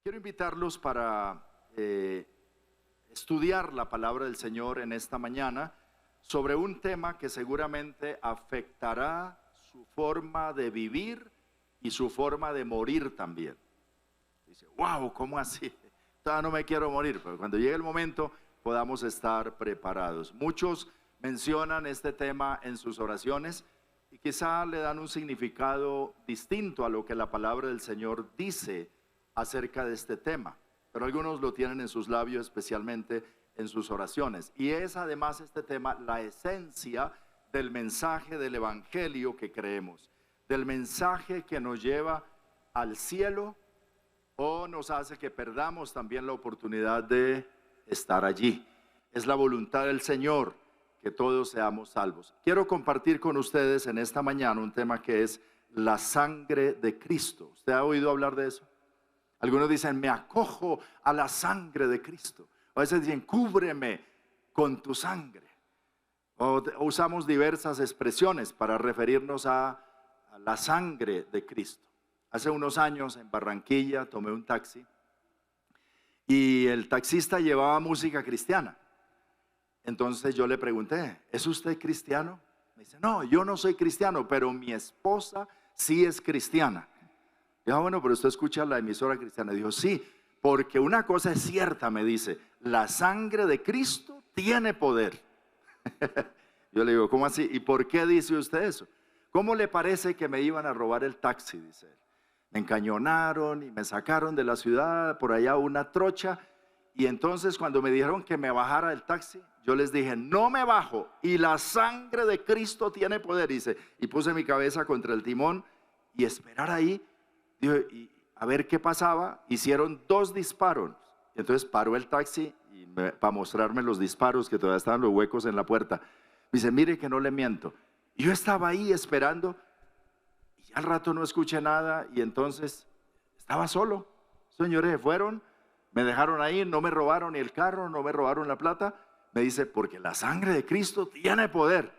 Quiero invitarlos para estudiar la palabra del Señor en esta mañana sobre un tema que seguramente afectará su forma de vivir y su forma de morir también. Dice, wow, ¿cómo así? Todavía no me quiero morir, pero cuando llegue el momento podamos estar preparados. Muchos mencionan este tema en sus oraciones y quizá le dan un significado distinto a lo que la palabra del Señor dice acerca de este tema, pero algunos lo tienen en sus labios, especialmente en sus oraciones. Y es además este tema la esencia del mensaje del evangelio que creemos, del mensaje que nos lleva al cielo o nos hace que perdamos también la oportunidad de estar allí. Es la voluntad del Señor que todos seamos salvos. Quiero compartir con ustedes en esta mañana un tema que es la sangre de Cristo. ¿Usted ha oído hablar de eso? Algunos dicen, me acojo a la sangre de Cristo. A veces dicen, cúbreme con tu sangre. O usamos diversas expresiones para referirnos a la sangre de Cristo. Hace unos años en Barranquilla tomé un taxi y el taxista llevaba música cristiana. Entonces yo le pregunté, ¿es usted cristiano? Me dice, no, yo no soy cristiano, pero mi esposa sí es cristiana. Dijo, bueno, pero usted escucha la emisora cristiana. Dijo, sí, porque una cosa es cierta, me dice, la sangre de Cristo tiene poder. Yo le digo, ¿cómo así? ¿Y por qué dice usted eso? ¿Cómo le parece que me iban a robar el taxi? Dice él. Me encañonaron y me sacaron de la ciudad, por allá una trocha. Y entonces cuando me dijeron que me bajara del taxi, yo les dije, no me bajo. Y la sangre de Cristo tiene poder, dice. Y puse mi cabeza contra el timón y esperar ahí. Y a ver qué pasaba. Hicieron 2 disparos. Entonces paró el taxi y para mostrarme los disparos, que todavía estaban los huecos en la puerta. Me dice, mire que no le miento. Y yo estaba ahí esperando y al rato no escuché nada y entonces estaba solo. Señores se fueron, me dejaron ahí, no me robaron ni el carro, no me robaron la plata. Me dice, porque la sangre de Cristo tiene poder.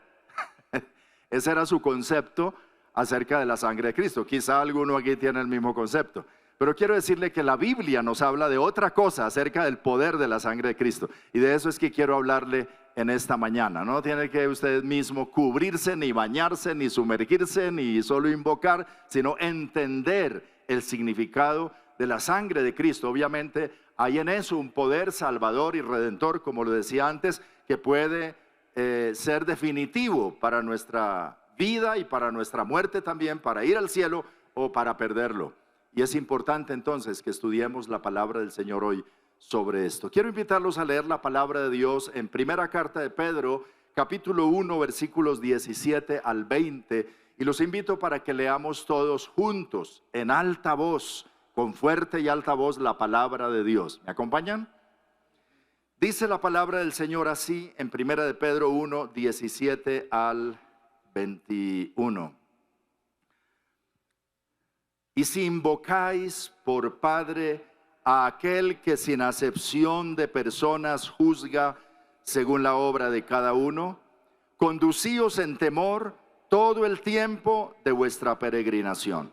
Ese era su concepto acerca de la sangre de Cristo. Quizá alguno aquí tiene el mismo concepto, pero quiero decirle que la Biblia nos habla de otra cosa acerca del poder de la sangre de Cristo, y de eso es que quiero hablarle en esta mañana. No tiene que usted mismo cubrirse, ni bañarse, ni sumergirse, ni solo invocar, sino entender el significado de la sangre de Cristo. Obviamente hay en eso un poder salvador y redentor, como lo decía antes, que puede ser definitivo para nuestra vida y para nuestra muerte también, para ir al cielo o para perderlo. Y es importante entonces que estudiemos la palabra del Señor hoy sobre esto. Quiero invitarlos a leer la palabra de Dios en primera carta de Pedro, capítulo 1, versículos 17 al 20. Y los invito para que leamos todos juntos, en alta voz, con fuerte y alta voz, la palabra de Dios. ¿Me acompañan? Dice la palabra del Señor así en primera de Pedro 1, 17 al 21. Y si invocáis por Padre a aquel que sin acepción de personas juzga según la obra de cada uno, conducíos en temor todo el tiempo de vuestra peregrinación,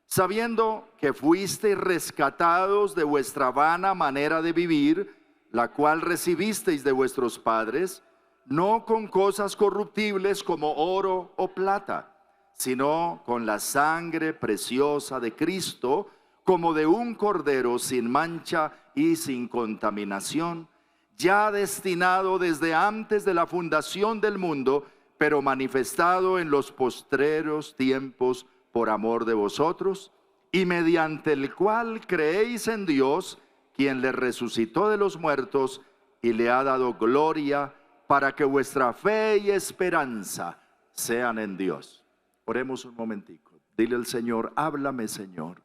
sabiendo que fuisteis rescatados de vuestra vana manera de vivir, la cual recibisteis de vuestros padres, no con cosas corruptibles como oro o plata, sino con la sangre preciosa de Cristo, como de un cordero sin mancha y sin contaminación, ya destinado desde antes de la fundación del mundo, pero manifestado en los postreros tiempos por amor de vosotros, y mediante el cual creéis en Dios, quien le resucitó de los muertos y le ha dado gloria, para que vuestra fe y esperanza sean en Dios. Oremos un momentico. Dile al Señor, háblame, Señor,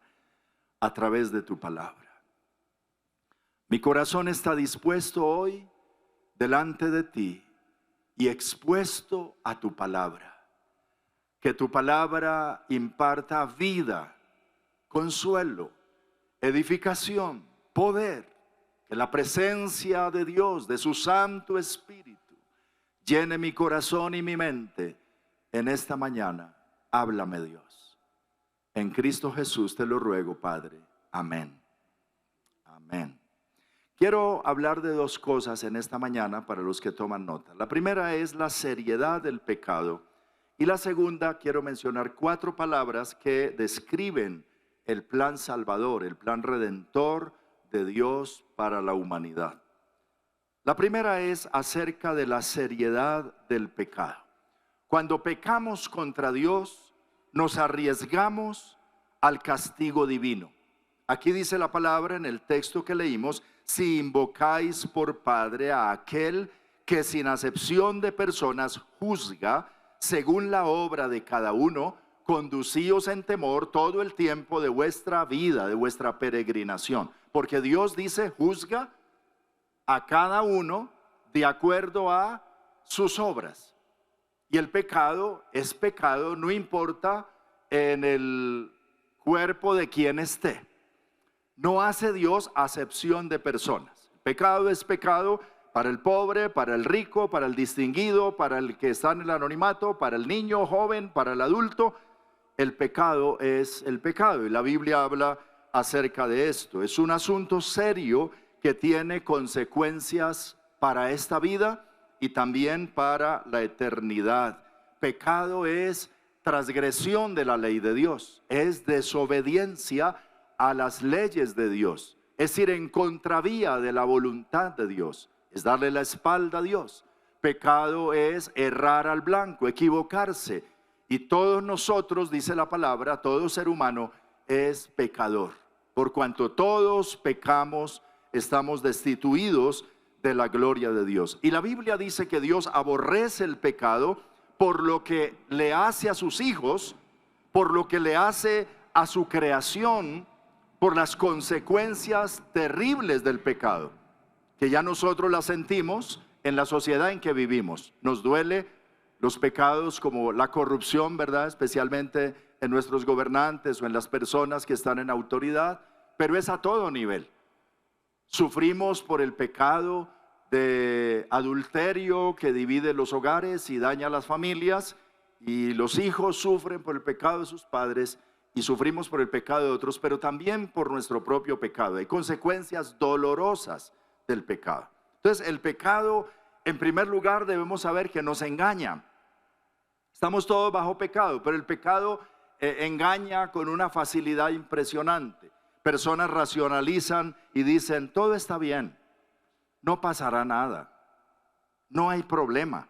a través de tu palabra. Mi corazón está dispuesto hoy delante de ti y expuesto a tu palabra. Que tu palabra imparta vida, consuelo, edificación, poder. Que la presencia de Dios, de su Santo Espíritu, llene mi corazón y mi mente en esta mañana. Háblame, Dios. En Cristo Jesús te lo ruego, Padre. Amén Quiero hablar de dos cosas en esta mañana para los que toman nota. La primera es la seriedad del pecado y la segunda quiero mencionar 4 palabras que describen el plan salvador, el plan redentor de Dios para la humanidad. La primera es acerca de la seriedad del pecado. Cuando pecamos contra Dios, nos arriesgamos al castigo divino. Aquí dice la palabra en el texto que leímos: si invocáis por Padre a aquel que sin acepción de personas juzga según la obra de cada uno, conducíos en temor todo el tiempo de vuestra vida, de vuestra peregrinación. Porque Dios dice, juzga a cada uno de acuerdo a sus obras. Y el pecado es pecado, no importa en el cuerpo de quien esté. No hace Dios acepción de personas. El pecado es pecado para el pobre, para el rico, para el distinguido, para el que está en el anonimato, para el niño joven, para el adulto. El pecado es el pecado y la Biblia habla acerca de esto. Es un asunto serio que tiene consecuencias para esta vida y también para la eternidad. Pecado es transgresión de la ley de Dios, es desobediencia a las leyes de Dios, es ir en contravía de la voluntad de Dios, es darle la espalda a Dios. Pecado es errar al blanco, equivocarse. Y todos nosotros, dice la palabra, todo ser humano es pecador. Por cuanto todos pecamos, estamos destituidos de la gloria de Dios. Y la Biblia dice que Dios aborrece el pecado por lo que le hace a sus hijos, por lo que le hace a su creación, por las consecuencias terribles del pecado, que ya nosotros las sentimos en la sociedad en que vivimos. Nos duele los pecados como la corrupción, ¿verdad? Especialmente en nuestros gobernantes o en las personas que están en autoridad, pero es a todo nivel. Sufrimos por el pecado de adulterio que divide los hogares y daña a las familias, y los hijos sufren por el pecado de sus padres y sufrimos por el pecado de otros, pero también por nuestro propio pecado. Hay consecuencias dolorosas del pecado. Entonces, el pecado, en primer lugar, debemos saber que nos engaña. Estamos todos bajo pecado, pero el pecado engaña con una facilidad impresionante. Personas racionalizan y dicen, todo está bien, no pasará nada, no hay problema,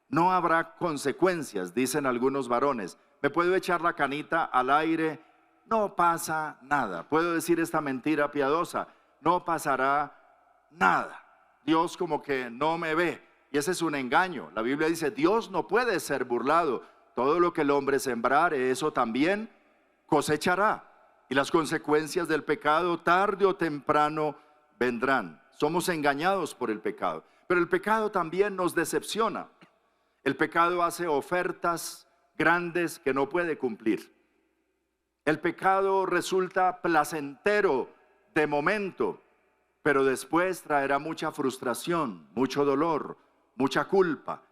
no habrá consecuencias, dicen algunos varones. Me puedo echar la canita al aire, no pasa nada. Puedo decir esta mentira piadosa, no pasará nada. Dios como que no me ve. Y ese es un engaño. La Biblia dice, Dios no puede ser burlado. Todo lo que el hombre sembrare, eso también cosechará. Y las consecuencias del pecado tarde o temprano vendrán. Somos engañados por el pecado. Pero el pecado también nos decepciona. El pecado hace ofertas grandes que no puede cumplir. El pecado resulta placentero de momento, pero después traerá mucha frustración, mucho dolor, mucha culpa,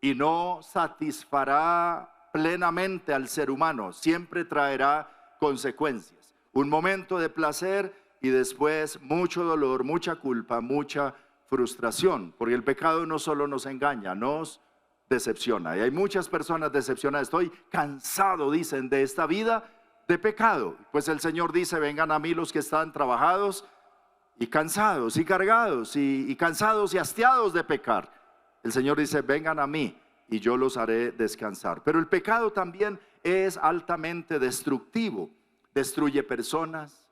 y no satisfará plenamente al ser humano. Siempre traerá consecuencias. Un momento de placer y después mucho dolor, mucha culpa, mucha frustración, porque el pecado no solo nos engaña, nos decepciona. Y hay muchas personas decepcionadas. Estoy cansado, dicen, de esta vida de pecado. Pues el Señor dice, vengan a mí los que están trabajados y cansados y cargados y cansados y hastiados de pecar. El Señor dice, vengan a mí y yo los haré descansar. Pero el pecado también es altamente destructivo. Destruye personas,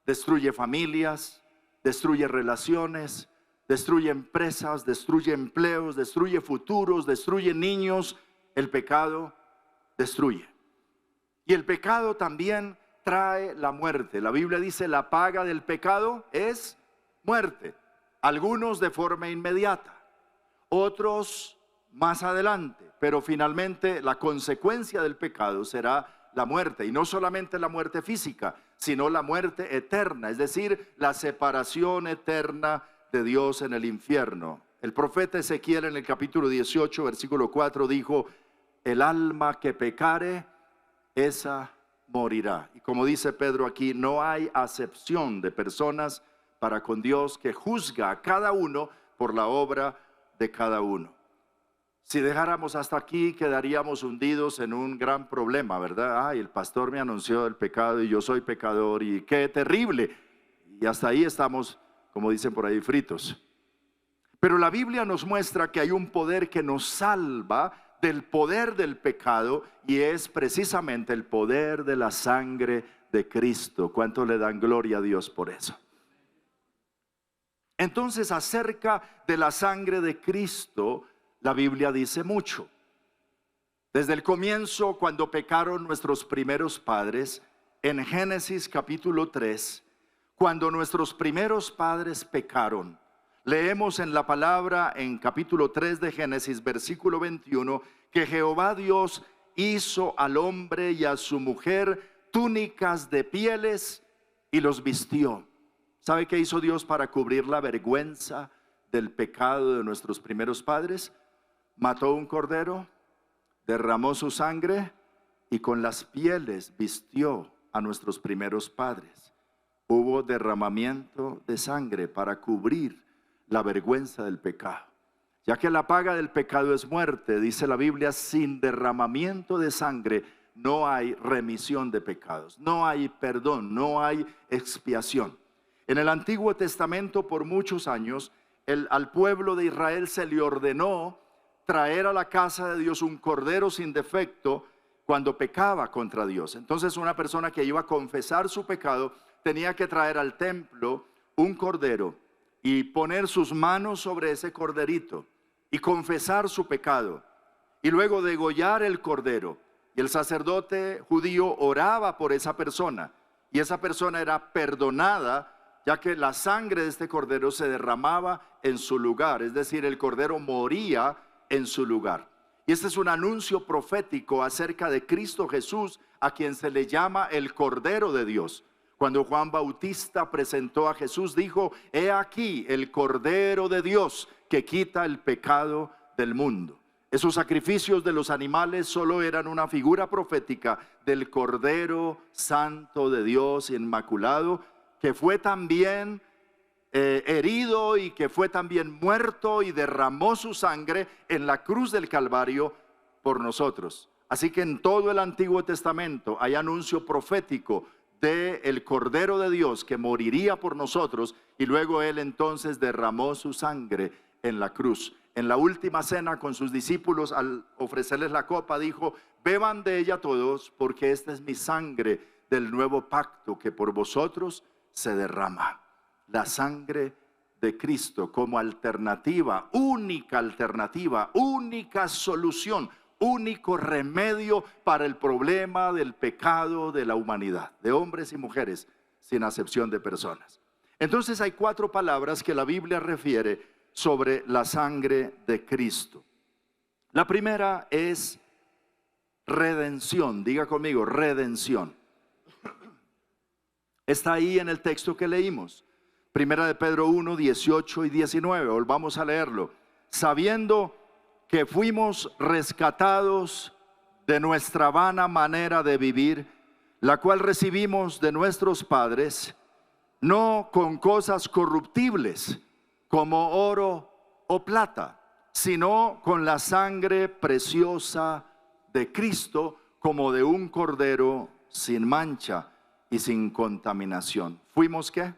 destruye familias, destruye relaciones, destruye empresas, destruye empleos, destruye futuros, destruye niños. El pecado destruye. Y el pecado también trae la muerte. La Biblia dice, la paga del pecado es muerte. Algunos de forma inmediata, otros más adelante, pero finalmente la consecuencia del pecado será la muerte. Y no solamente la muerte física, sino la muerte eterna, es decir, la separación eterna de Dios en el infierno. El profeta Ezequiel en el capítulo 18, versículo 4 dijo, el alma que pecare, esa morirá. Y como dice Pedro aquí, no hay acepción de personas para con Dios, que juzga a cada uno por la obra de cada uno. Si dejáramos hasta aquí, quedaríamos hundidos en un gran problema, ¿verdad? Ay, el pastor me anunció el pecado y yo soy pecador y qué terrible. Y hasta ahí estamos, como dicen por ahí, fritos. Pero la Biblia nos muestra que hay un poder que nos salva del poder del pecado, y es precisamente el poder de la sangre de Cristo. ¿Cuánto le dan gloria a Dios por eso? Entonces, acerca de la sangre de Cristo, la Biblia dice mucho. Desde el comienzo, cuando pecaron nuestros primeros padres, en Génesis capítulo 3, cuando nuestros primeros padres pecaron, leemos en la palabra, en capítulo 3 de Génesis, versículo 21, que Jehová Dios hizo al hombre y a su mujer túnicas de pieles y los vistió. ¿Sabe qué hizo Dios para cubrir la vergüenza del pecado de nuestros primeros padres? Mató un cordero, derramó su sangre y con las pieles vistió a nuestros primeros padres. Hubo derramamiento de sangre para cubrir la vergüenza del pecado. Ya que la paga del pecado es muerte, dice la Biblia, sin derramamiento de sangre no hay remisión de pecados, no hay perdón, no hay expiación. En el Antiguo Testamento, por muchos años, al pueblo de Israel se le ordenó traer a la casa de Dios un cordero sin defecto cuando pecaba contra Dios. Entonces, una persona que iba a confesar su pecado tenía que traer al templo un cordero y poner sus manos sobre ese corderito y confesar su pecado, y luego degollar el cordero. Y el sacerdote judío oraba por esa persona, y esa persona era perdonada, ya que la sangre de este cordero se derramaba en su lugar, es decir, el cordero moría en su lugar. Y este es un anuncio profético acerca de Cristo Jesús, a quien se le llama el Cordero de Dios. Cuando Juan Bautista presentó a Jesús, dijo: he aquí el Cordero de Dios que quita el pecado del mundo. Esos sacrificios de los animales solo eran una figura profética del Cordero Santo de Dios inmaculado, que fue también herido y que fue también muerto y derramó su sangre en la cruz del Calvario por nosotros. Así que en todo el Antiguo Testamento hay anuncio profético del Cordero de Dios que moriría por nosotros, y luego Él entonces derramó su sangre en la cruz. En la última cena con sus discípulos, al ofrecerles la copa, dijo: beban de ella todos, porque esta es mi sangre del nuevo pacto que por vosotros se derrama. La sangre de Cristo como alternativa, única solución, único remedio para el problema del pecado de la humanidad, de hombres y mujeres, sin acepción de personas. Entonces hay 4 palabras que la Biblia refiere sobre la sangre de Cristo. La primera es redención. Diga conmigo, redención. Está ahí en el texto que leímos, Primera de Pedro 1, 18 y 19. Volvamos a leerlo. Sabiendo que fuimos rescatados de nuestra vana manera de vivir, la cual recibimos de nuestros padres, no con cosas corruptibles como oro o plata, sino con la sangre preciosa de Cristo, como de un cordero sin mancha y sin contaminación. ¿Fuimos qué?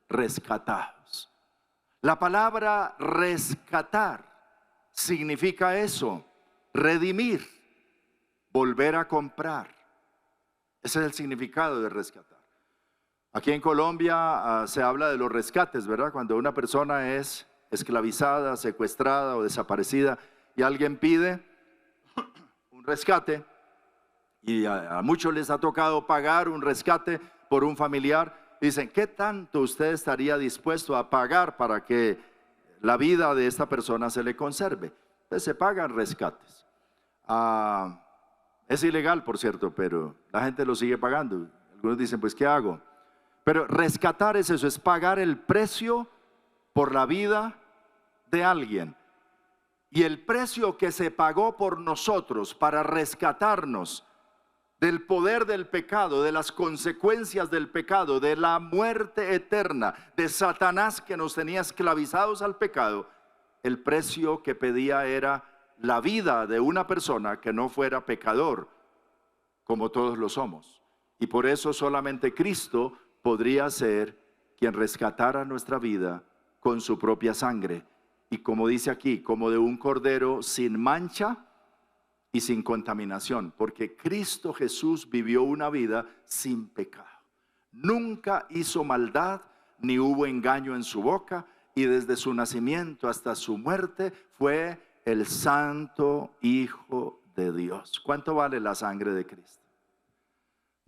Rescatados. La palabra rescatar significa eso: redimir, volver a comprar. Ese es el significado de rescatar. Aquí en Colombia se habla de los rescates, ¿verdad? Cuando una persona es esclavizada, secuestrada o desaparecida y alguien pide un rescate, y a muchos les ha tocado pagar un rescate por un familiar. Dicen: ¿qué tanto usted estaría dispuesto a pagar para que la vida de esta persona se le conserve? Entonces se pagan rescates. Es ilegal, por cierto, pero la gente lo sigue pagando. Algunos dicen: pues ¿qué hago? Pero rescatar es eso, es pagar el precio por la vida de alguien. Y el precio que se pagó por nosotros para rescatarnos del poder del pecado, de las consecuencias del pecado, de la muerte eterna, de Satanás que nos tenía esclavizados al pecado, el precio que pedía era la vida de una persona que no fuera pecador, como todos lo somos. Y por eso solamente Cristo podría ser quien rescatara nuestra vida con su propia sangre. Y como dice aquí, como de un cordero sin mancha y sin contaminación, porque Cristo Jesús vivió una vida sin pecado. Nunca hizo maldad, ni hubo engaño en su boca, y desde su nacimiento hasta su muerte fue el Santo Hijo de Dios. ¿Cuánto vale la sangre de Cristo?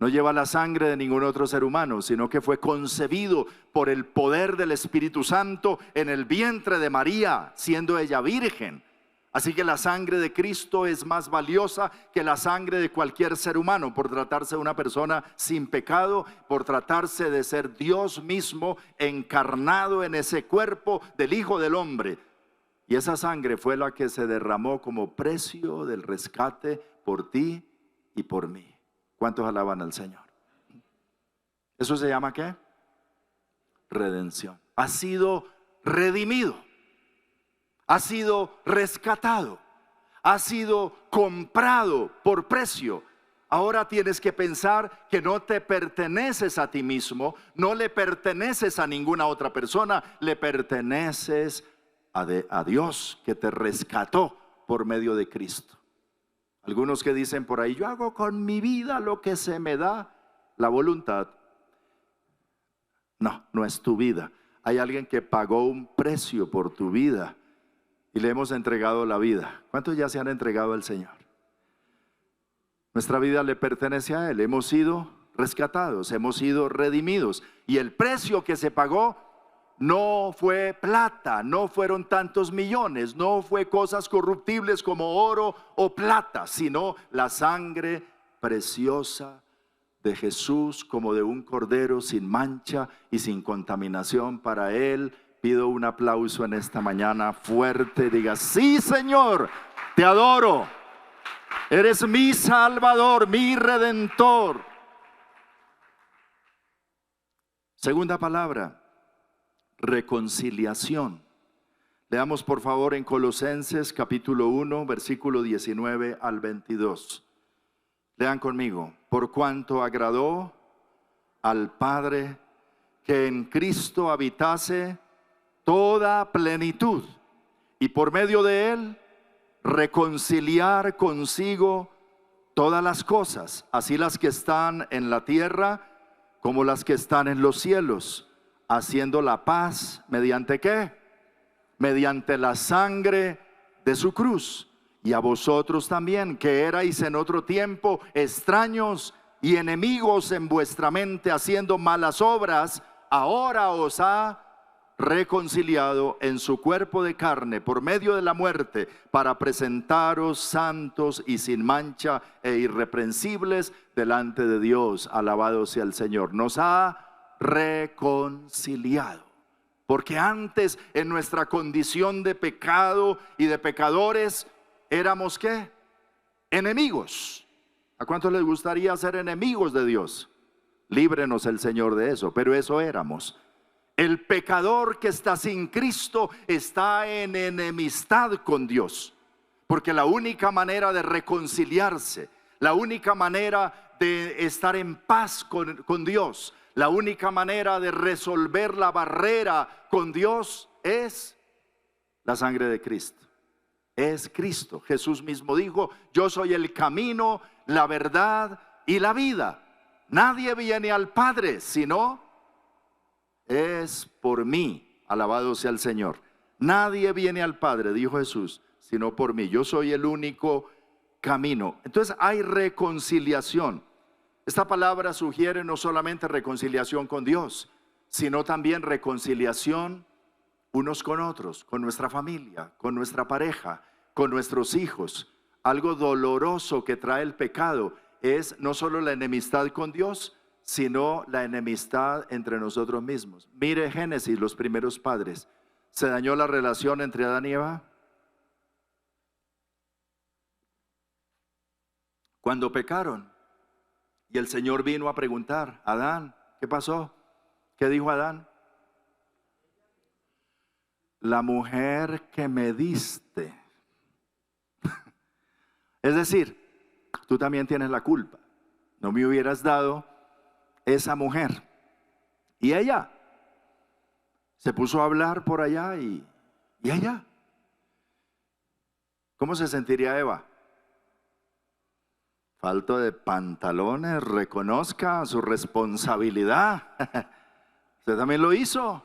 No lleva la sangre de ningún otro ser humano, sino que fue concebido por el poder del Espíritu Santo en el vientre de María, siendo ella virgen. Así que la sangre de Cristo es más valiosa que la sangre de cualquier ser humano, por tratarse de una persona sin pecado, por tratarse de ser Dios mismo encarnado en ese cuerpo del Hijo del Hombre. Y esa sangre fue la que se derramó como precio del rescate por ti y por mí. ¿Cuántos alaban al Señor? ¿Eso se llama qué? Redención. Ha sido redimido, ha sido rescatado, ha sido comprado por precio. Ahora tienes que pensar que no te perteneces a ti mismo, no le perteneces a ninguna otra persona, le perteneces a Dios, que te rescató por medio de Cristo. Algunos que dicen por ahí, yo hago con mi vida lo que se me da la voluntad. No, no es tu vida. Hay alguien que pagó un precio por tu vida y le hemos entregado la vida. ¿Cuántos ya se han entregado al Señor? Nuestra vida le pertenece a Él. Hemos sido rescatados, hemos sido redimidos. Y el precio que se pagó no fue plata, no fueron tantos millones, no fue cosas corruptibles como oro o plata, sino la sangre preciosa de Jesús, como de un cordero sin mancha y sin contaminación. Para Él pido un aplauso en esta mañana fuerte. Diga, sí, Señor, te adoro. Eres mi Salvador, mi Redentor. Segunda palabra, reconciliación. Leamos por favor en Colosenses capítulo 1, versículo 19 al 22. Lean conmigo. Por cuanto agradó al Padre que en Cristo habitase toda plenitud, y por medio de Él reconciliar consigo todas las cosas, así las que están en la tierra como las que están en los cielos, haciendo la paz, ¿mediante qué? Mediante la sangre de su cruz. Y a vosotros también, que erais en otro tiempo extraños y enemigos en vuestra mente, haciendo malas obras, ahora os ha reconciliado en su cuerpo de carne por medio de la muerte, para presentaros santos y sin mancha e irreprensibles delante de Dios. Alabado sea el Señor. Nos ha reconciliado, porque antes en nuestra condición de pecado y de pecadores éramos ¿qué? Enemigos. ¿A cuántos les gustaría ser enemigos de Dios? Líbrenos el Señor de eso, pero eso éramos. El pecador que está sin Cristo está en enemistad con Dios, porque la única manera de reconciliarse, la única manera de estar en paz con Dios, la única manera de resolver la barrera con Dios es la sangre de Cristo. Es Cristo. Jesús mismo dijo, yo soy el camino, la verdad y la vida. Nadie viene al Padre sino es por mí. Alabado sea el Señor. Nadie viene al Padre, dijo Jesús, sino por mí. Yo soy el único camino. Entonces hay reconciliación. Esta palabra sugiere no solamente reconciliación con Dios, sino también reconciliación unos con otros, con nuestra familia, con nuestra pareja, con nuestros hijos. Algo doloroso que trae el pecado es no solo la enemistad con Dios, sino la enemistad entre nosotros mismos. Mire Génesis, los primeros padres. ¿Se dañó la relación entre Adán y Eva? Cuando pecaron. Y el Señor vino a preguntar: Adán, ¿qué pasó? ¿Qué dijo Adán? La mujer que me diste. Es decir, tú también tienes la culpa. No me hubieras dado esa mujer. Y ella se puso a hablar por allá y ella. ¿Cómo se sentiría Eva? Falto de pantalones, reconozca su responsabilidad. Usted también lo hizo.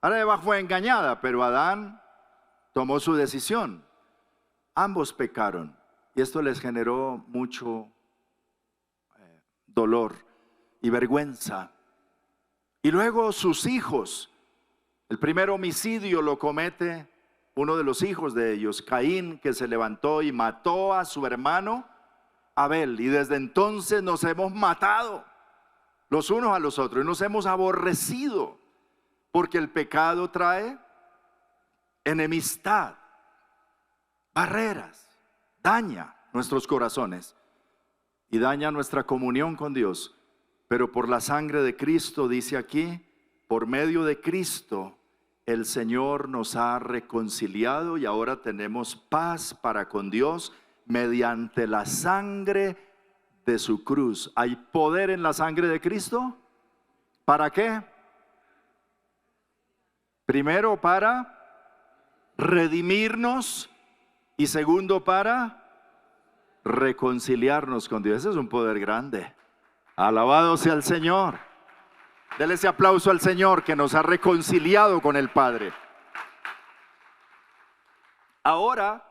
Ahora Eva fue engañada, pero Adán tomó su decisión. Ambos pecaron y esto les generó mucho dolor y vergüenza. Y luego sus hijos. El primer homicidio lo comete uno de los hijos de ellos, Caín, que se levantó y mató a su hermano Abel. Y desde entonces nos hemos matado los unos a los otros y nos hemos aborrecido, porque el pecado trae enemistad, barreras, daña nuestros corazones y daña nuestra comunión con Dios. Pero por la sangre de Cristo, dice aquí, por medio de Cristo, el Señor nos ha reconciliado y ahora tenemos paz para con Dios mediante la sangre de su cruz. ¿Hay poder en la sangre de Cristo? ¿Para qué? Primero, para redimirnos, y segundo, para reconciliarnos con Dios. Ese es un poder grande. Alabado sea el Señor. Dele ese aplauso al Señor que nos ha reconciliado con el Padre. Ahora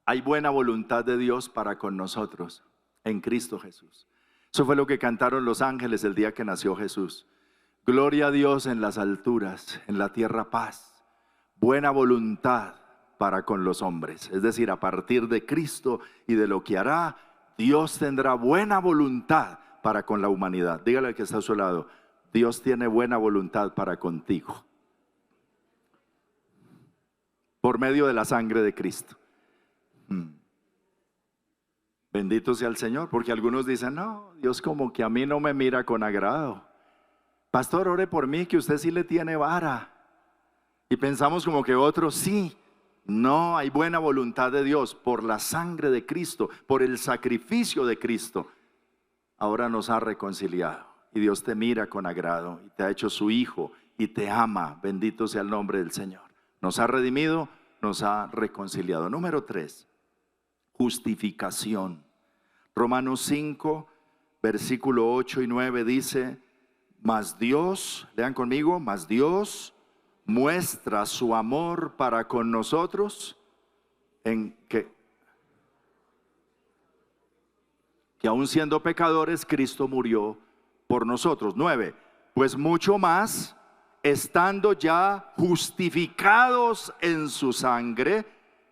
hay buena voluntad de Dios para con nosotros en Cristo Jesús. Eso fue lo que cantaron los ángeles el día que nació Jesús. Gloria a Dios en las alturas, en la tierra paz, buena voluntad para con los hombres. Es decir, a partir de Cristo y de lo que hará, Dios tendrá buena voluntad para con la humanidad. Dígale al que está a su lado: Dios tiene buena voluntad para contigo, por medio de la sangre de Cristo. Bendito sea el Señor, porque algunos dicen: no, Dios como que a mí no me mira con agrado. Pastor, ore por mí, que usted sí le tiene vara. Y pensamos como que otros sí. No, hay buena voluntad de Dios por la sangre de Cristo, por el sacrificio de Cristo. Ahora nos ha reconciliado y Dios te mira con agrado y te ha hecho su hijo y te ama. Bendito sea el nombre del Señor. Nos ha redimido, nos ha reconciliado. Número 3, justificación. Romanos 5, versículo 8 y 9 dice: mas Dios, lean conmigo, mas Dios muestra su amor para con nosotros en que aun siendo pecadores, Cristo murió por nosotros. 9, pues mucho más, estando ya justificados en su sangre,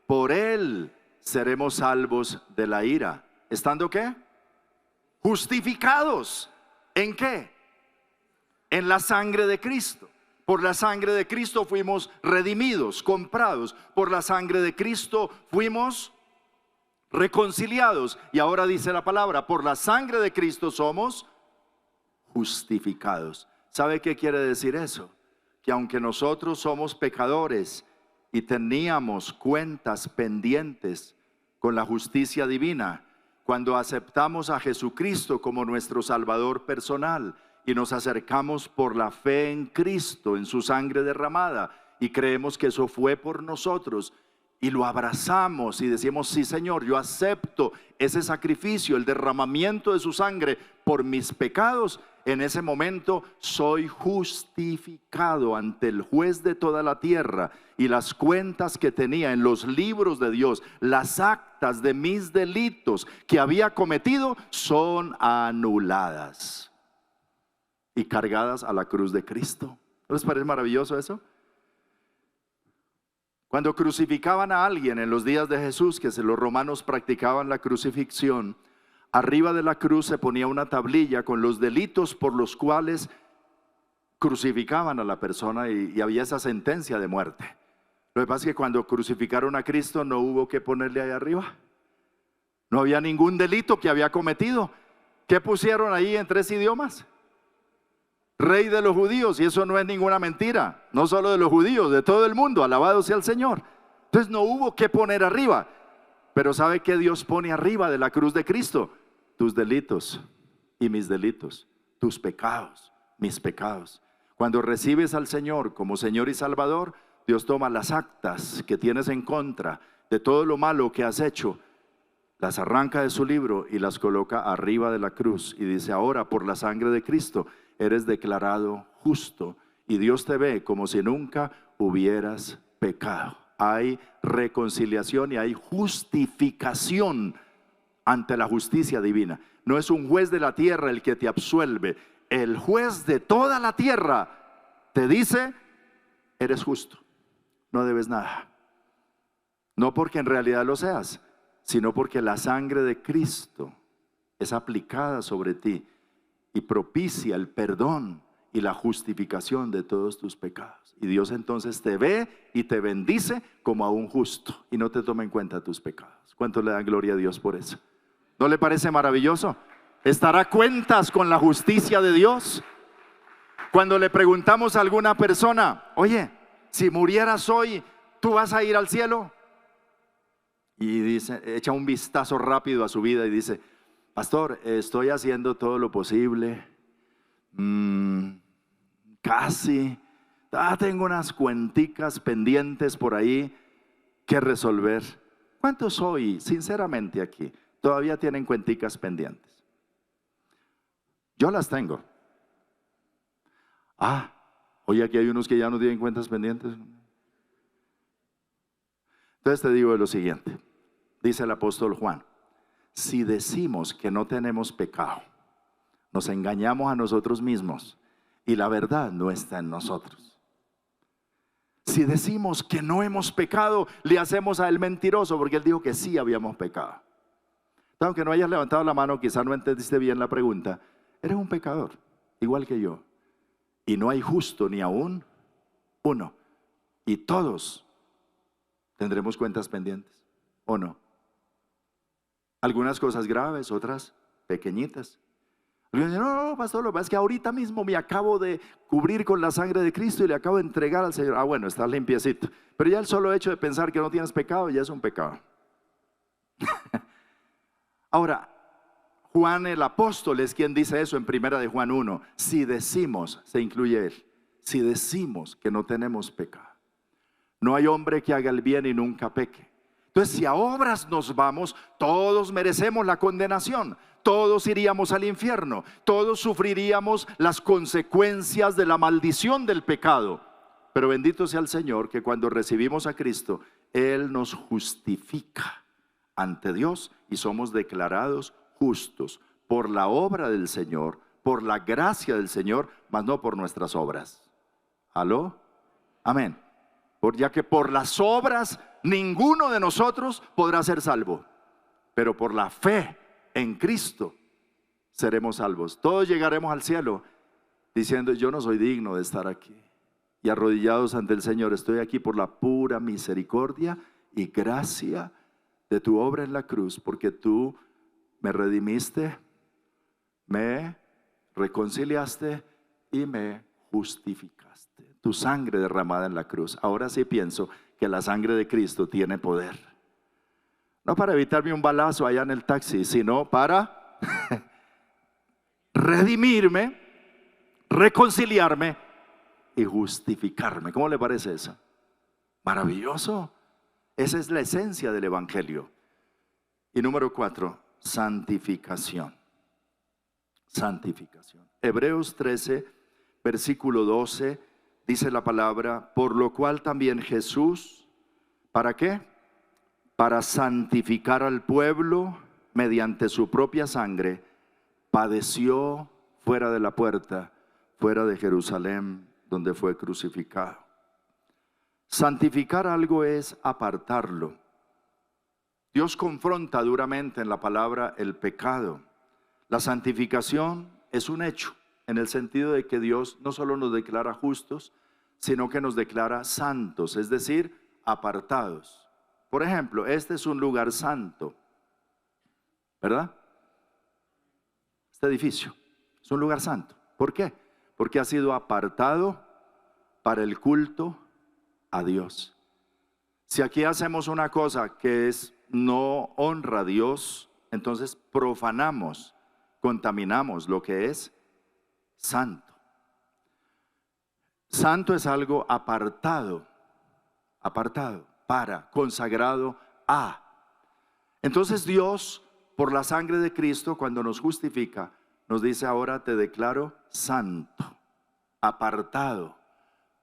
por él seremos salvos de la ira. ¿Estando qué? Justificados. ¿En qué? En la sangre de Cristo. Por la sangre de Cristo fuimos redimidos, comprados. Por la sangre de Cristo fuimos reconciliados. Y ahora dice la palabra: por la sangre de Cristo somos justificados. ¿Sabe qué quiere decir eso? Que aunque nosotros somos pecadores y teníamos cuentas pendientes con la justicia divina, cuando aceptamos a Jesucristo como nuestro Salvador personal y nos acercamos por la fe en Cristo, en su sangre derramada, y creemos que eso fue por nosotros, y lo abrazamos y decimos: sí, Señor, yo acepto ese sacrificio, el derramamiento de su sangre por mis pecados. En ese momento soy justificado ante el juez de toda la tierra, y las cuentas que tenía en los libros de Dios, las actas de mis delitos que había cometido, son anuladas y cargadas a la cruz de Cristo. ¿No les parece maravilloso eso? Cuando crucificaban a alguien en los días de Jesús, que los romanos practicaban la crucifixión, arriba de la cruz se ponía una tablilla con los delitos por los cuales crucificaban a la persona, y había esa sentencia de muerte. Lo que pasa es que cuando crucificaron a Cristo no hubo que ponerle ahí arriba. No había ningún delito que había cometido. ¿Qué pusieron ahí en 3 idiomas? Rey de los judíos, y eso no es ninguna mentira, no solo de los judíos, de todo el mundo, alabado sea el Señor. Entonces no hubo que poner arriba, pero ¿sabe qué Dios pone arriba de la cruz de Cristo? Tus delitos y mis delitos, tus pecados, mis pecados. Cuando recibes al Señor como Señor y Salvador, Dios toma las actas que tienes en contra de todo lo malo que has hecho, las arranca de su libro y las coloca arriba de la cruz y dice: ahora por la sangre de Cristo eres declarado justo y Dios te ve como si nunca hubieras pecado. Hay reconciliación y hay justificación ante la justicia divina. No es un juez de la tierra el que te absuelve. El juez de toda la tierra te dice: eres justo, no debes nada. No porque en realidad lo seas, sino porque la sangre de Cristo es aplicada sobre ti y propicia el perdón y la justificación de todos tus pecados. Y Dios entonces te ve y te bendice como a un justo y no te toma en cuenta tus pecados. ¿Cuántos le dan gloria a Dios por eso? ¿No le parece maravilloso? ¿Estar a cuentas con la justicia de Dios? Cuando le preguntamos a alguna persona: oye, si murieras hoy, ¿tú vas a ir al cielo? Y dice, echa un vistazo rápido a su vida y dice: pastor, estoy haciendo todo lo posible, casi, tengo unas cuenticas pendientes por ahí que resolver. ¿Cuántos hoy, sinceramente aquí, todavía tienen cuenticas pendientes? Yo las tengo. Hoy aquí hay unos que ya no tienen cuentas pendientes. Entonces te digo lo siguiente, dice el apóstol Juan: si decimos que no tenemos pecado, nos engañamos a nosotros mismos y la verdad no está en nosotros. Si decimos que no hemos pecado, le hacemos a él mentiroso, porque él dijo que sí habíamos pecado. Aunque no hayas levantado la mano, quizás no entendiste bien la pregunta. Eres un pecador, igual que yo, y no hay justo ni aún uno, y todos tendremos cuentas pendientes, ¿o no? Algunas cosas graves, otras pequeñitas. Algunos dicen: no, pastor, lo que pasa es que ahorita mismo me acabo de cubrir con la sangre de Cristo y le acabo de entregar al Señor. Bueno, está limpiecito. Pero ya el solo hecho de pensar que no tienes pecado ya es un pecado. Ahora, Juan el apóstol es quien dice eso en 1 de Juan 1. Si decimos, se incluye él, si decimos que no tenemos pecado, no hay hombre que haga el bien y nunca peque. Entonces, si a obras nos vamos, todos merecemos la condenación. Todos iríamos al infierno. Todos sufriríamos las consecuencias de la maldición del pecado. Pero bendito sea el Señor, que cuando recibimos a Cristo, Él nos justifica ante Dios y somos declarados justos por la obra del Señor, por la gracia del Señor, mas no por nuestras obras. ¿Aló? Amén. Ya que por las obras ninguno de nosotros podrá ser salvo, pero por la fe en Cristo seremos salvos. Todos llegaremos al cielo diciendo: yo no soy digno de estar aquí, y arrodillados ante el Señor: estoy aquí por la pura misericordia y gracia de tu obra en la cruz, porque tú me redimiste, me reconciliaste y me justificaste. Tu sangre derramada en la cruz. Ahora sí pienso que la sangre de Cristo tiene poder. No para evitarme un balazo allá en el taxi, sino para redimirme, reconciliarme y justificarme. ¿Cómo le parece eso? Maravilloso. Esa es la esencia del evangelio. Y número 4, santificación. Santificación. Hebreos 13, versículo 12. Dice la palabra: por lo cual también Jesús, ¿para qué? Para santificar al pueblo mediante su propia sangre, padeció fuera de la puerta, fuera de Jerusalén, donde fue crucificado. Santificar algo es apartarlo. Dios confronta duramente en la palabra el pecado. La santificación es un hecho, en el sentido de que Dios no solo nos declara justos, sino que nos declara santos, es decir, apartados. Por ejemplo, este es un lugar santo, ¿verdad? Este edificio es un lugar santo. ¿Por qué? Porque ha sido apartado para el culto a Dios. Si aquí hacemos una cosa que no honra a Dios, entonces profanamos, contaminamos lo que es santo. Santo es algo apartado para, consagrado a. Entonces Dios, por la sangre de Cristo, cuando nos justifica, nos dice: ahora te declaro santo, apartado,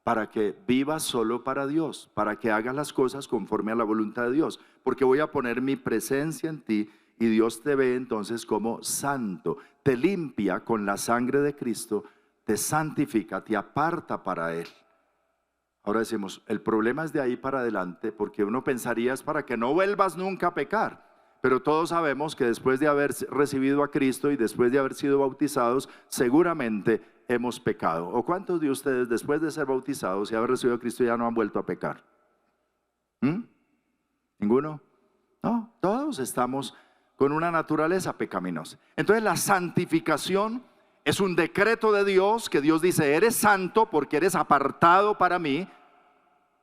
para que vivas solo para Dios, para que hagas las cosas conforme a la voluntad de Dios, porque voy a poner mi presencia en ti y Dios te ve entonces como santo, te limpia con la sangre de Cristo, te santifica, te aparta para Él. Ahora decimos, el problema es de ahí para adelante, porque uno pensaría es para que no vuelvas nunca a pecar. Pero todos sabemos que después de haber recibido a Cristo y después de haber sido bautizados, seguramente hemos pecado. ¿O cuántos de ustedes después de ser bautizados y haber recibido a Cristo ya no han vuelto a pecar? ¿Ninguno? No, todos estamos con una naturaleza pecaminosa. Entonces la santificación es un decreto de Dios, que Dios dice: eres santo porque eres apartado para mí.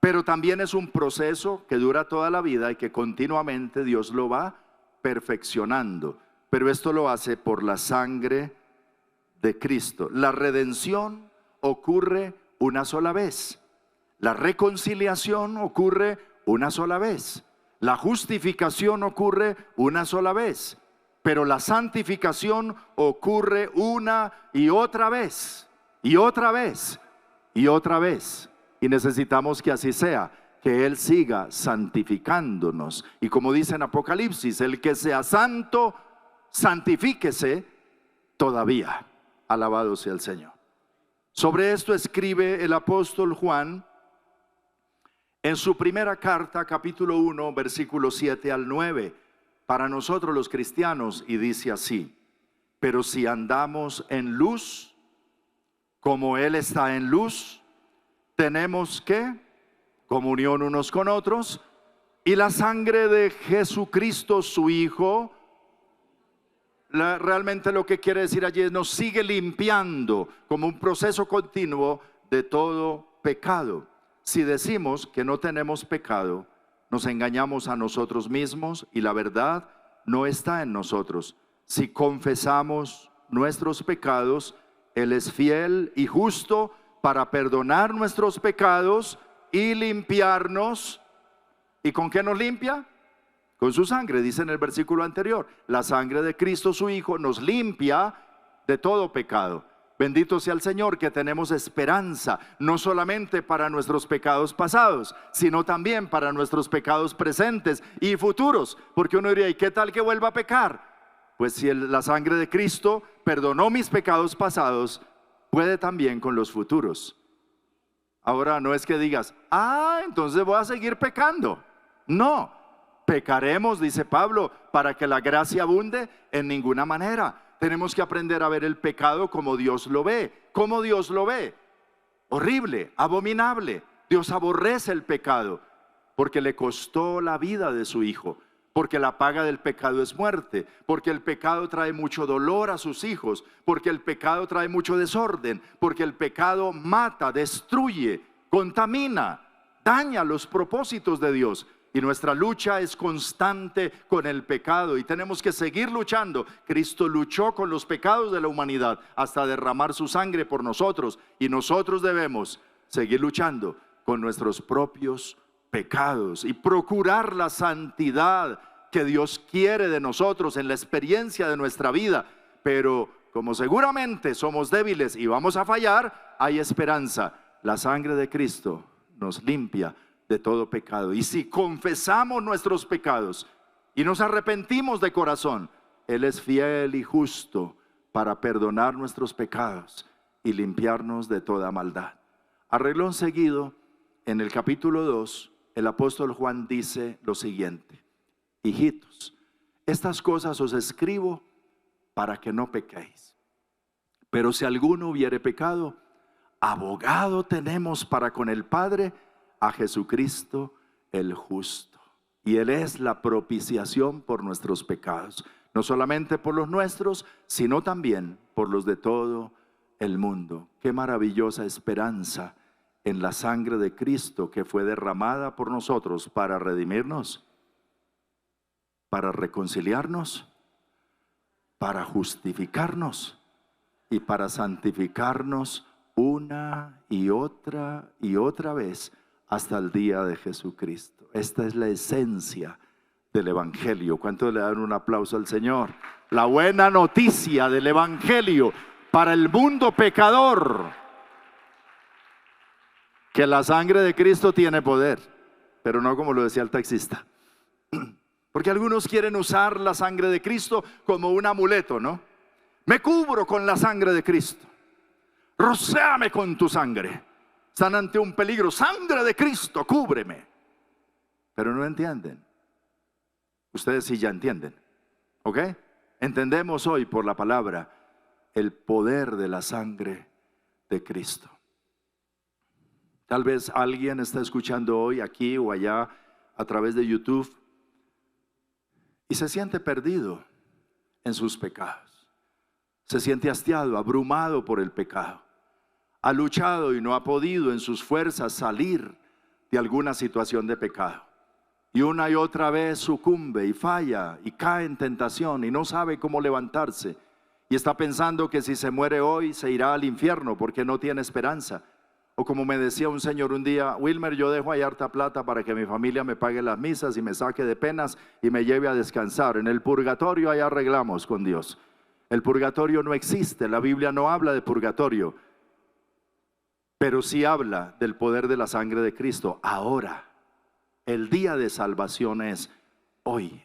Pero también es un proceso que dura toda la vida y que continuamente Dios lo va perfeccionando. Pero esto lo hace por la sangre de Cristo. La redención ocurre una sola vez. La reconciliación ocurre una sola vez. La justificación ocurre una sola vez. Pero la santificación ocurre una y otra vez. Y otra vez. Y otra vez. Y necesitamos que así sea, que Él siga santificándonos. Y como dice en Apocalipsis, el que sea santo, santifíquese todavía. Alabado sea el Señor. Sobre esto escribe el apóstol Juan en su primera carta, capítulo 1, versículos 7 al 9, para nosotros los cristianos, y dice así: pero si andamos en luz, como Él está en luz, tenemos que comunión unos con otros, y la sangre de Jesucristo su Hijo, realmente lo que quiere decir allí es: nos sigue limpiando como un proceso continuo de todo pecado. Si decimos que no tenemos pecado, nos engañamos a nosotros mismos y la verdad no está en nosotros. Si confesamos nuestros pecados, Él es fiel y justo para perdonar nuestros pecados y limpiarnos. ¿Y con qué nos limpia? Con su sangre, dice en el versículo anterior. La sangre de Cristo su Hijo nos limpia de todo pecado. Bendito sea el Señor, que tenemos esperanza, no solamente para nuestros pecados pasados, sino también para nuestros pecados presentes y futuros. Porque uno diría: ¿y qué tal que vuelva a pecar? Pues si la sangre de Cristo perdonó mis pecados pasados, puede también con los futuros. Ahora no es que digas: entonces voy a seguir pecando. No, pecaremos, dice Pablo, para que la gracia abunde. En ninguna manera. Tenemos que aprender a ver el pecado como Dios lo ve. ¿Cómo Dios lo ve? Horrible, abominable. Dios aborrece el pecado porque le costó la vida de su Hijo. Porque la paga del pecado es muerte, porque el pecado trae mucho dolor a sus hijos, porque el pecado trae mucho desorden, porque el pecado mata, destruye, contamina, daña los propósitos de Dios. Y nuestra lucha es constante con el pecado y tenemos que seguir luchando. Cristo luchó con los pecados de la humanidad hasta derramar su sangre por nosotros, y nosotros debemos seguir luchando con nuestros propios pecados y procurar la santidad que Dios quiere de nosotros en la experiencia de nuestra vida. Pero como seguramente somos débiles y vamos a fallar, hay esperanza. La sangre de Cristo nos limpia de todo pecado. Y si confesamos nuestros pecados y nos arrepentimos de corazón, Él es fiel y justo para perdonar nuestros pecados y limpiarnos de toda maldad. A renglón seguido, en el capítulo 2, el apóstol Juan dice lo siguiente: hijitos, estas cosas os escribo para que no pequéis. Pero si alguno hubiere pecado, abogado tenemos para con el Padre, a Jesucristo el justo. Y Él es la propiciación por nuestros pecados, no solamente por los nuestros, sino también por los de todo el mundo. Qué maravillosa esperanza en la sangre de Cristo que fue derramada por nosotros para redimirnos, para reconciliarnos, para justificarnos y para santificarnos una y otra vez hasta el día de Jesucristo. Esta es la esencia del Evangelio. ¿Cuántos le dan un aplauso al Señor? La buena noticia del Evangelio para el mundo pecador, que la sangre de Cristo tiene poder, pero no como lo decía el taxista. Porque algunos quieren usar la sangre de Cristo como un amuleto, ¿no? Me cubro con la sangre de Cristo. Rocéame con tu sangre. Están ante un peligro. Sangre de Cristo, cúbreme. Pero no entienden. Ustedes sí ya entienden, ¿ok? Entendemos hoy por la palabra el poder de la sangre de Cristo. Tal vez alguien está escuchando hoy aquí o allá a través de YouTube y se siente perdido en sus pecados. Se siente hastiado, abrumado por el pecado. Ha luchado y no ha podido en sus fuerzas salir de alguna situación de pecado. Y una y otra vez sucumbe y falla y cae en tentación y no sabe cómo levantarse. Y está pensando que si se muere hoy se irá al infierno porque no tiene esperanza. O como me decía un señor un día: Wilmer, yo dejo ahí harta plata para que mi familia me pague las misas y me saque de penas y me lleve a descansar. En el purgatorio ahí arreglamos con Dios. El purgatorio no existe, la Biblia no habla de purgatorio, pero sí habla del poder de la sangre de Cristo. Ahora, el día de salvación es hoy.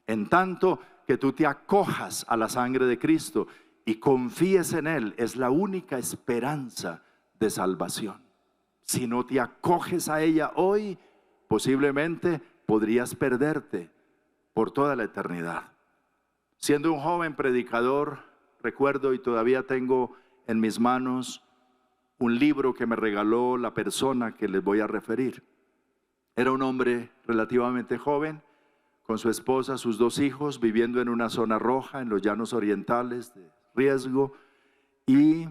En tanto que tú te acojas a la sangre de Cristo y confíes en Él, es la única esperanza de salvación. Si no te acoges a ella hoy, posiblemente podrías perderte por toda la eternidad. Siendo un joven predicador, recuerdo y todavía tengo en mis manos un libro que me regaló la persona que les voy a referir. Era un hombre relativamente joven, con su esposa, sus 2 hijos, viviendo en una zona roja, en los llanos orientales, de riesgo, y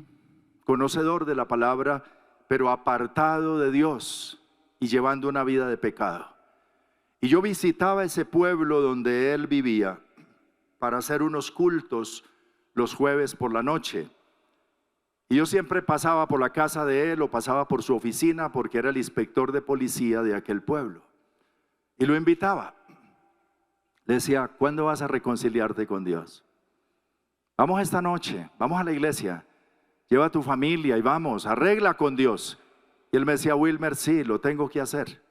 conocedor de la palabra, pero apartado de Dios y llevando una vida de pecado. Y yo visitaba ese pueblo donde él vivía para hacer unos cultos los jueves por la noche. Y yo siempre pasaba por la casa de él o pasaba por su oficina porque era el inspector de policía de aquel pueblo. Y lo invitaba. Le decía: ¿cuándo vas a reconciliarte con Dios? Vamos esta noche, vamos a la iglesia. Lleva a tu familia y vamos, arregla con Dios. Y él me decía: Wilmer, sí, lo tengo que hacer.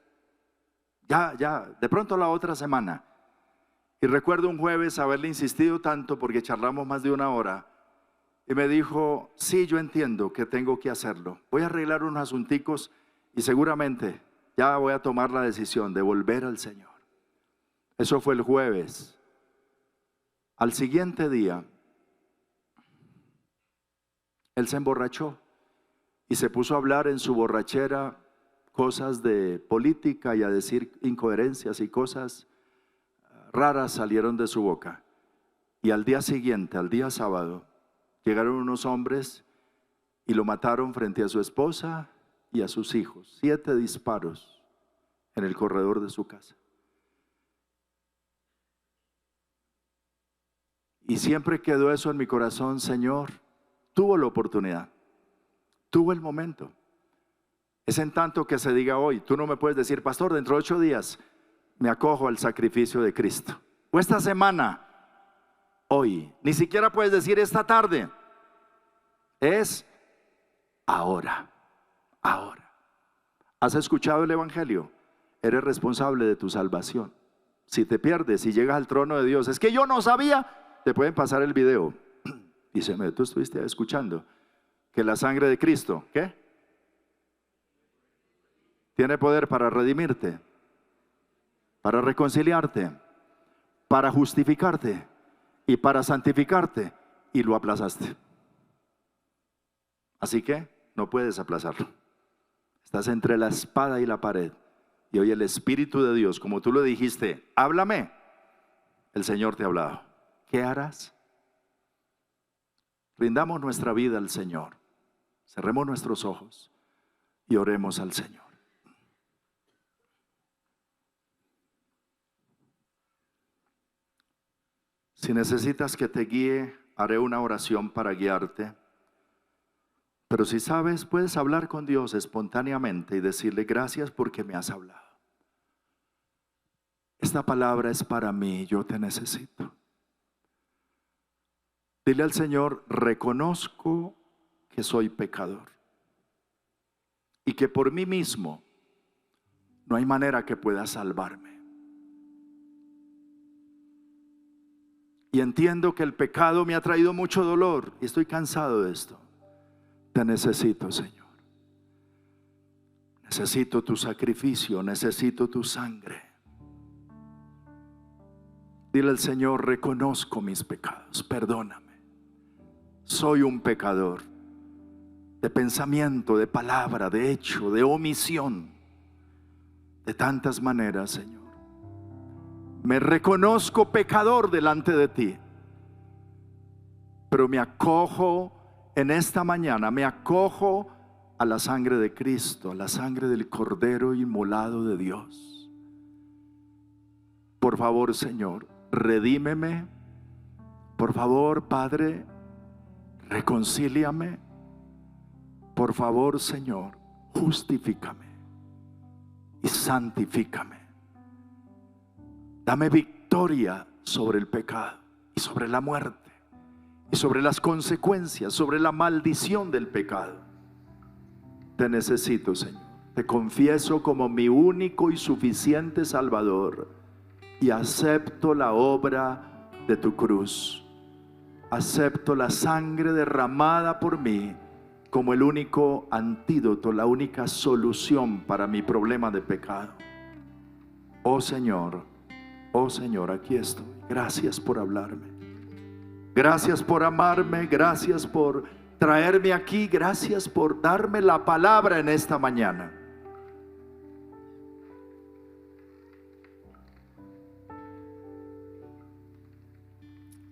Ya, de pronto la otra semana. Y recuerdo un jueves haberle insistido tanto porque charlamos más de 1 hora. Y me dijo: sí, yo entiendo que tengo que hacerlo. Voy a arreglar unos asunticos y seguramente ya voy a tomar la decisión de volver al Señor. Eso fue el jueves. Al siguiente día, él se emborrachó y se puso a hablar en su borrachera cosas de política y a decir incoherencias y cosas raras salieron de su boca. Y al día siguiente, al día sábado, llegaron unos hombres y lo mataron frente a su esposa y a sus hijos. 7 disparos en el corredor de su casa. Y siempre quedó eso en mi corazón. Señor, tuvo la oportunidad, tuvo el momento. Es en tanto que se diga hoy. Tú no me puedes decir: pastor, dentro de 8 días me acojo al sacrificio de Cristo. O esta semana, hoy. Ni siquiera puedes decir esta tarde. Es ahora, ahora. ¿Has escuchado el Evangelio? Eres responsable de tu salvación. Si te pierdes, si llegas al trono de Dios: es que yo no sabía. Te pueden pasar el video. Díceme, tú estuviste escuchando que la sangre de Cristo, ¿qué? Tiene poder para redimirte, para reconciliarte, para justificarte y para santificarte, y lo aplazaste. Así que no puedes aplazarlo. Estás entre la espada y la pared. Y hoy el Espíritu de Dios, como tú lo dijiste: háblame. El Señor te ha hablado. ¿qué harás? Rindamos nuestra vida al Señor. Cerremos nuestros ojos y oremos al Señor. Si necesitas que te guíe, haré una oración para guiarte. Pero si sabes, puedes hablar con Dios espontáneamente y decirle: gracias porque me has hablado. Esta palabra es para mí, yo te necesito. Dile al Señor: reconozco que soy pecador y que por mí mismo no hay manera que pueda salvarme. Y entiendo que el pecado me ha traído mucho dolor y estoy cansado de esto. Te necesito, Señor. Necesito tu sacrificio, necesito tu sangre. Dile al Señor: reconozco mis pecados, perdóname. Soy un pecador de pensamiento, de palabra, de hecho, de omisión, de tantas maneras, Señor. Me reconozco pecador delante de ti, pero me acojo en esta mañana, me acojo a la sangre de Cristo, a la sangre del Cordero inmolado de Dios. Por favor, Señor, redímeme. Por favor, Padre, reconcíliame. Por favor, Señor, justifícame y santifícame. Dame victoria sobre el pecado y sobre la muerte y sobre las consecuencias, sobre la maldición del pecado. Te necesito, Señor. Te confieso como mi único y suficiente Salvador y acepto la obra de tu cruz. Acepto la sangre derramada por mí como el único antídoto, la única solución para mi problema de pecado. Oh Señor, aquí estoy. Gracias por hablarme. Gracias por amarme. Gracias por traerme aquí. Gracias por darme la palabra en esta mañana.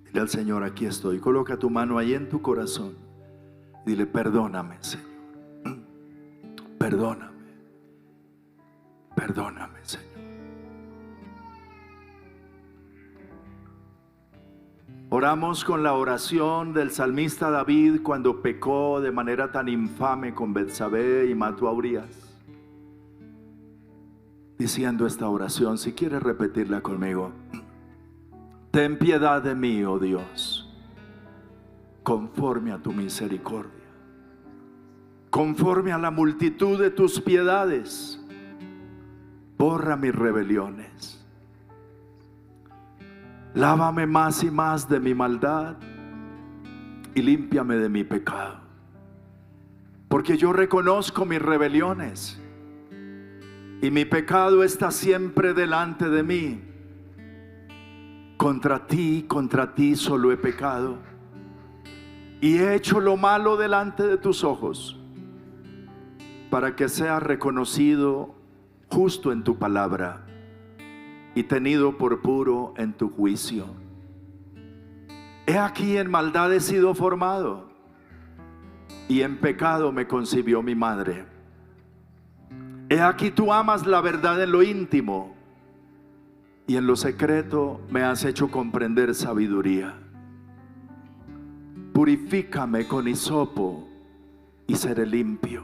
Dile al Señor: aquí estoy. Coloca tu mano ahí en tu corazón. Dile: perdóname, Señor. Perdóname. Perdóname, Señor. Oramos con la oración del salmista David cuando pecó de manera tan infame con Betsabé y mató a Urías. Diciendo esta oración, si quieres repetirla conmigo: ten piedad de mí, oh Dios, conforme a tu misericordia, conforme a la multitud de tus piedades, borra mis rebeliones. Lávame más y más de mi maldad y límpiame de mi pecado. Porque yo reconozco mis rebeliones y mi pecado está siempre delante de mí. Contra ti solo he pecado y he hecho lo malo delante de tus ojos, para que sea reconocido justo en tu palabra y tenido por puro en tu juicio. He aquí, en maldad he sido formado, y en pecado me concibió mi madre. He aquí, tú amas la verdad en lo íntimo, y en lo secreto me has hecho comprender sabiduría. Purifícame con hisopo y seré limpio.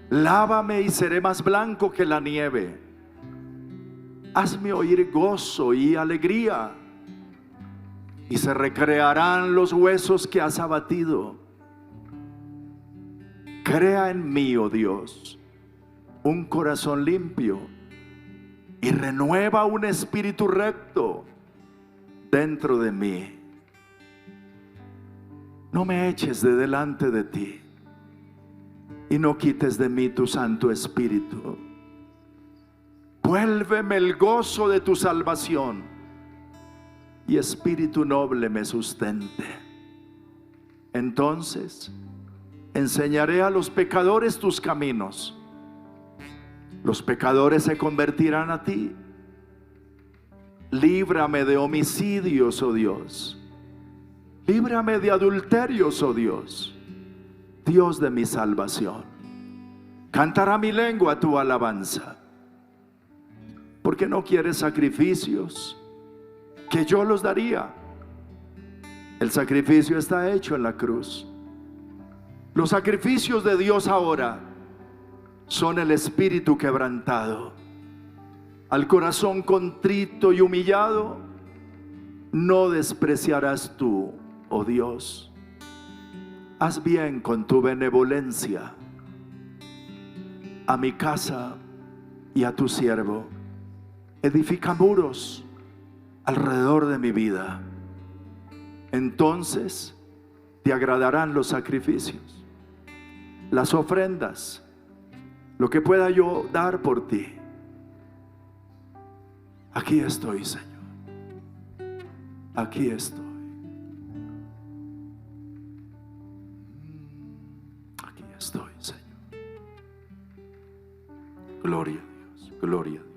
Lávame y seré más blanco que la nieve. Hazme oír gozo y alegría, y se recrearán los huesos que has abatido. Crea en mí, oh Dios, un corazón limpio, y renueva un espíritu recto dentro de mí. No me eches de delante de ti, y no quites de mí tu Santo Espíritu. Vuélveme el gozo de tu salvación, y espíritu noble me sustente. Entonces enseñaré a los pecadores tus caminos. Los pecadores se convertirán a ti, Líbrame de homicidios, oh Dios. Líbrame de adulterios, oh Dios. Dios de mi salvación. Cantará mi lengua tu alabanza. Porque no quieres sacrificios, que yo los daría. El sacrificio está hecho en la cruz. Los sacrificios de Dios ahora son el espíritu quebrantado. Al corazón contrito y humillado no despreciarás tú, oh Dios. Haz bien con tu benevolencia a mi casa y a tu siervo. Edifica muros alrededor de mi vida. Entonces te agradarán los sacrificios, las ofrendas, lo que pueda yo dar por ti. Aquí estoy, Señor. Aquí estoy. Aquí estoy, Señor. Gloria a Dios, gloria a Dios.